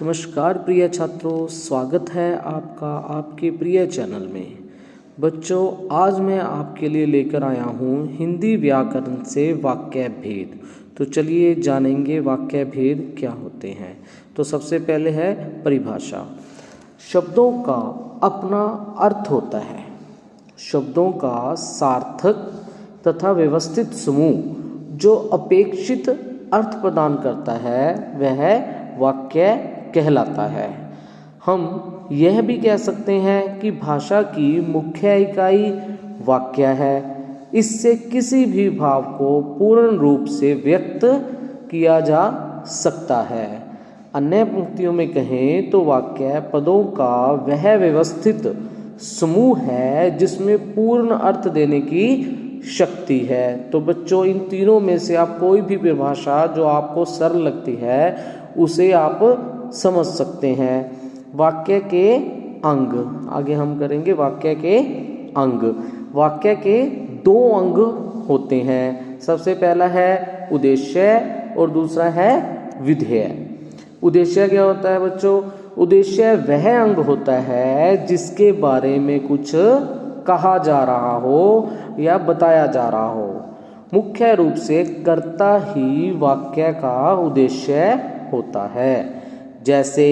नमस्कार प्रिय छात्रों, स्वागत है आपका आपके प्रिय चैनल में। बच्चों, आज मैं आपके लिए लेकर आया हूँ हिंदी व्याकरण से वाक्य भेद। तो चलिए जानेंगे वाक्य भेद क्या होते हैं। तो सबसे पहले है परिभाषा। शब्दों का अपना अर्थ होता है। शब्दों का सार्थक तथा व्यवस्थित समूह जो अपेक्षित अर्थ प्रदान करता है वह वाक्य कहलाता है। हम यह भी कह सकते हैं कि भाषा की मुख्य इकाई वाक्य है। इससे किसी भी भाव को पूर्ण रूप से व्यक्त किया जा सकता है। अन्य पंक्तियों में कहें तो वाक्य पदों का वह व्यवस्थित समूह है जिसमें पूर्ण अर्थ देने की शक्ति है। तो बच्चों, इन तीनों में से आप कोई भी परिभाषा जो आपको सरल लगती है उसे आप समझ सकते हैं। वाक्य के अंग, आगे हम करेंगे वाक्य के अंग। वाक्य के दो अंग होते हैं। सबसे पहला है उद्देश्य और दूसरा है विधेय। उद्देश्य क्या होता है बच्चों? उद्देश्य वह अंग होता है जिसके बारे में कुछ कहा जा रहा हो या बताया जा रहा हो। मुख्य रूप से कर्ता ही वाक्य का उद्देश्य होता है। जैसे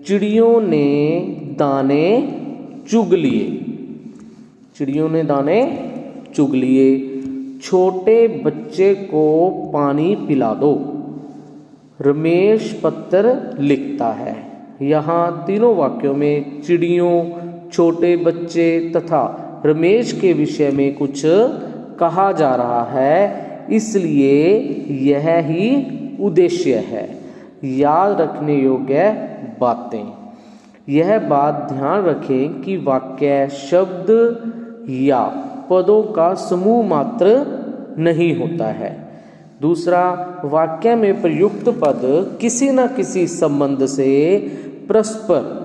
चिड़ियों ने दाने चुग लिए। चिड़ियों ने दाने चुग लिए। छोटे बच्चे को पानी पिला दो। रमेश पत्र लिखता है। यहाँ तीनों वाक्यों में चिड़ियों, छोटे बच्चे तथा रमेश के विषय में कुछ कहा जा रहा है, इसलिए यह ही उद्देश्य है। याद रखने योग्य बातें। यह बात ध्यान रखें कि वाक्य शब्द या पदों का समूह मात्र नहीं होता है। दूसरा, वाक्य में प्रयुक्त पद किसी न किसी संबंध से परस्पर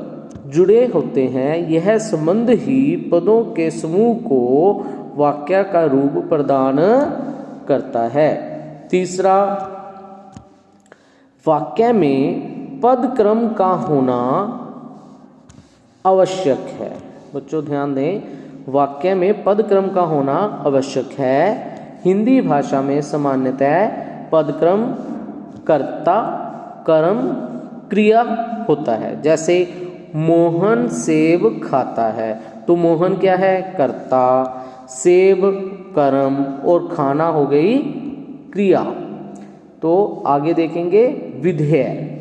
जुड़े होते हैं। यह संबंध ही पदों के समूह को वाक्य का रूप प्रदान करता है। तीसरा, वाक्य में पद क्रम का होना आवश्यक है। बच्चों ध्यान दें, वाक्य में पद क्रम का होना आवश्यक है। हिंदी भाषा में सामान्यतः पद क्रम कर्ता, कर्म, क्रिया होता है। जैसे मोहन सेब खाता है, तो मोहन क्या है? कर्ता, सेब कर्म और खाना हो गई क्रिया। तो आगे देखेंगे विधेय।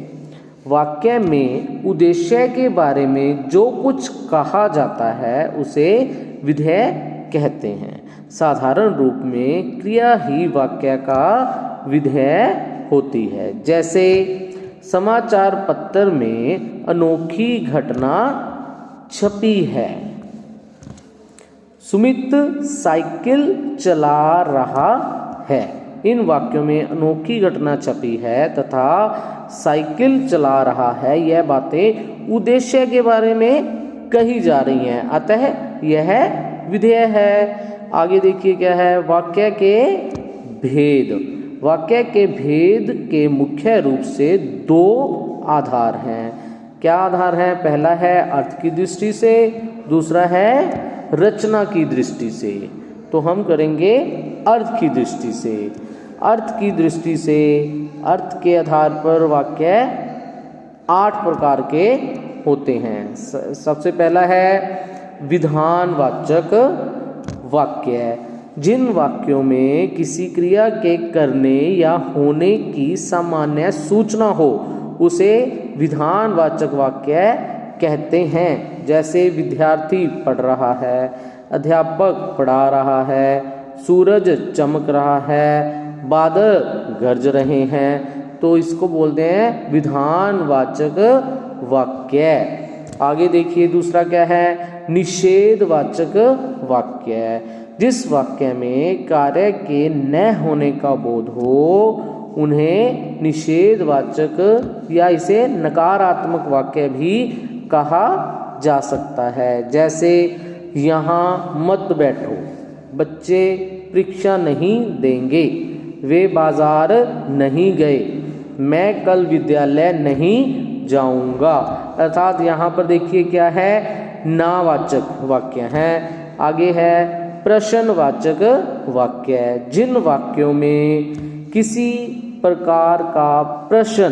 वाक्य में उद्देश्य के बारे में जो कुछ कहा जाता है उसे विधेय कहते हैं। साधारण रूप में क्रिया ही वाक्य का विधेय होती है। जैसे समाचार पत्र में अनोखी घटना छपी है। सुमित साइकिल चला रहा है। इन वाक्यों में अनोखी घटना छपी है तथा साइकिल चला रहा है। यह बातें उद्देश्य के बारे में कही जा रही हैं, अतः यह विधेय है। आगे देखिए क्या है, वाक्य के भेद। वाक्य के भेद के मुख्य रूप से दो आधार हैं। क्या आधार है? पहला है अर्थ की दृष्टि से, दूसरा है रचना की दृष्टि से। तो हम करेंगे अर्थ की दृष्टि से। अर्थ की दृष्टि से, अर्थ के आधार पर वाक्य 8 प्रकार के होते हैं। सबसे पहला है विधानवाचक वाक्य। जिन वाक्यों में किसी क्रिया के करने या होने की सामान्य सूचना हो उसे विधानवाचक वाक्य कहते हैं। जैसे विद्यार्थी पढ़ रहा है, अध्यापक पढ़ा रहा है, सूरज चमक रहा है, बादल गरज रहे हैं, तो इसको बोलते हैं विधानवाचक वाक्य। आगे देखिए दूसरा क्या है, निषेधवाचक वाक्य। जिस वाक्य में कार्य के न होने का बोध हो उन्हें निषेधवाचक या इसे नकारात्मक वाक्य भी कहा जा सकता है। जैसे यहाँ मत बैठो, बच्चे परीक्षा नहीं देंगे, वे बाजार नहीं गए, मैं कल विद्यालय नहीं जाऊंगा। अर्थात यहाँ पर देखिए क्या है, नावाचक वाक्य है। आगे है प्रश्नवाचक वाक्य, जिन वाक्यों में किसी प्रकार का प्रश्न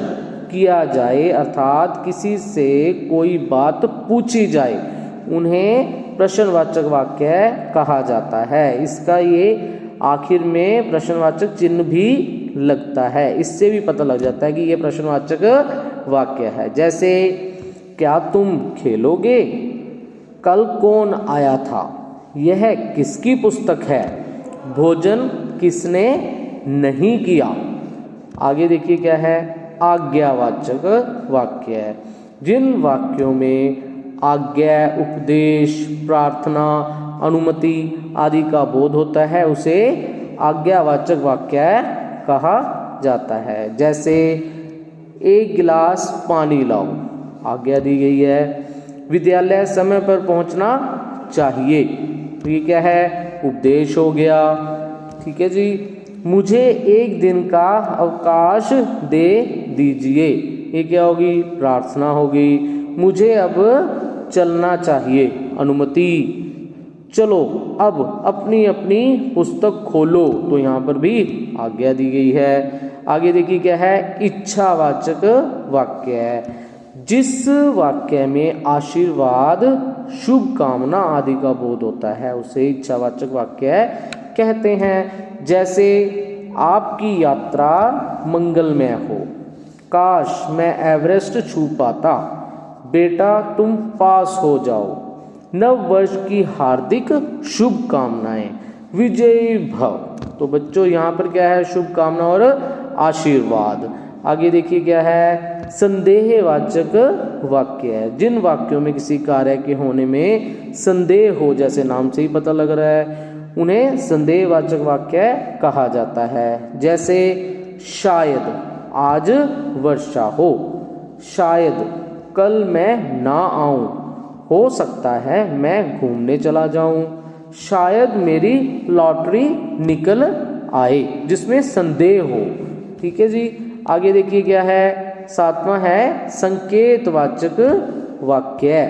किया जाए अर्थात किसी से कोई बात पूछी जाए उन्हें प्रश्नवाचक वाक्य कहा जाता है। इसका ये आखिर में प्रश्नवाचक चिन्ह भी लगता है, इससे भी पता लग जाता है कि ये प्रश्नवाचक वाक्य है। जैसे क्या तुम खेलोगे, कल कौन आया था, यह किसकी पुस्तक है, भोजन किसने नहीं किया। आगे देखिए क्या है, आज्ञावाचक वाक्य है, जिन वाक्यों में आज्ञा, उपदेश, प्रार्थना, अनुमति आदि का बोध होता है उसे आज्ञावाचक वाक्य कहा जाता है। जैसे एक गिलास पानी लाओ, आज्ञा दी गई है। विद्यालय समय पर पहुंचना चाहिए, तो ये क्या है, उपदेश हो गया। ठीक है जी। मुझे एक दिन का अवकाश दे दीजिए, ये क्या होगी, प्रार्थना होगी। मुझे अब चलना चाहिए, अनुमति। चलो अब अपनी अपनी पुस्तक खोलो, तो यहाँ पर भी आज्ञा दी गई है। आगे देखिए क्या है, इच्छावाचक वाक्य है, जिस वाक्य में आशीर्वाद, शुभ कामना आदि का बोध होता है उसे इच्छावाचक वाक्य कहते हैं। जैसे आपकी यात्रा मंगलमय हो, काश मैं एवरेस्ट छू पाता, बेटा तुम पास हो जाओ, नव वर्ष की हार्दिक शुभकामनाएं, विजयी भव। तो बच्चों यहाँ पर क्या है, शुभकामना और आशीर्वाद। आगे देखिए क्या है, संदेहवाचक वाक्य है, जिन वाक्यों में किसी कार्य के होने में संदेह हो, जैसे नाम से ही पता लग रहा है, उन्हें संदेहवाचक वाक्य कहा जाता है। जैसे शायद आज वर्षा हो, शायद कल मैं ना आऊं, हो सकता है मैं घूमने चला जाऊं, शायद मेरी लॉटरी निकल आए, जिसमें संदेह हो। ठीक है जी। आगे देखिए क्या है, सातवां है संकेतवाचक वाक्य,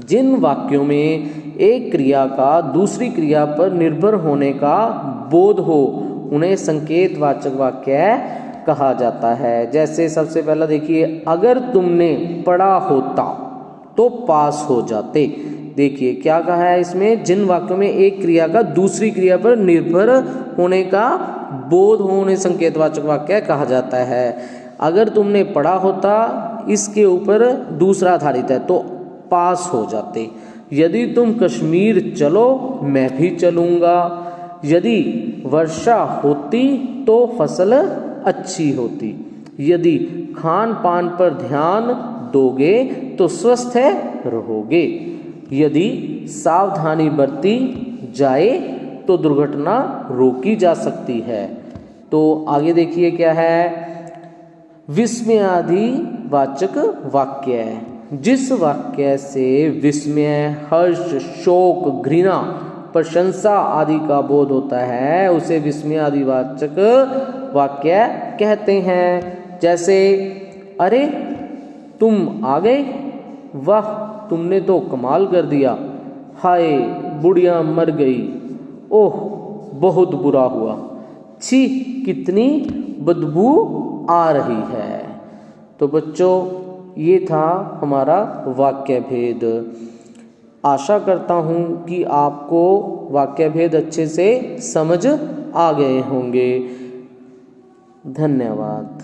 जिन वाक्यों में एक क्रिया का दूसरी क्रिया पर निर्भर होने का बोध हो उन्हें संकेतवाचक वाक्य कहा जाता है। जैसे सबसे पहला देखिए, अगर तुमने पढ़ा होता तो पास हो जाते। देखिए क्या कहा है इसमें, जिन वाक्यों में एक क्रिया का दूसरी क्रिया पर निर्भर होने का बोध हो उन्हें संकेतवाचक वाक्य कहा जाता है। अगर तुमने पढ़ा होता, इसके ऊपर दूसरा आधारित है तो पास हो जाते। यदि तुम कश्मीर चलो मैं भी चलूंगा, यदि वर्षा होती तो फसल अच्छी होती, यदि खान पान पर ध्यान दोगे तो स्वस्थ रहोगे, यदि सावधानी बरती जाए तो दुर्घटना रोकी जा सकती है। तो आगे देखिए क्या है, विस्मयादि वाचक वाक्य है, जिस वाक्य से विस्मय, हर्ष, शोक, घृणा, प्रशंसा आदि का बोध होता है उसे विस्मयादि वाचक वाक्य कहते हैं। जैसे अरे तुम आ गए, वाह तुमने तो कमाल कर दिया, हाय बुढ़िया मर गई, ओह बहुत बुरा हुआ, छी कितनी बदबू आ रही है। तो बच्चों ये था हमारा वाक्य भेद। आशा करता हूँ कि आपको वाक्य भेद अच्छे से समझ आ गए होंगे। धन्यवाद।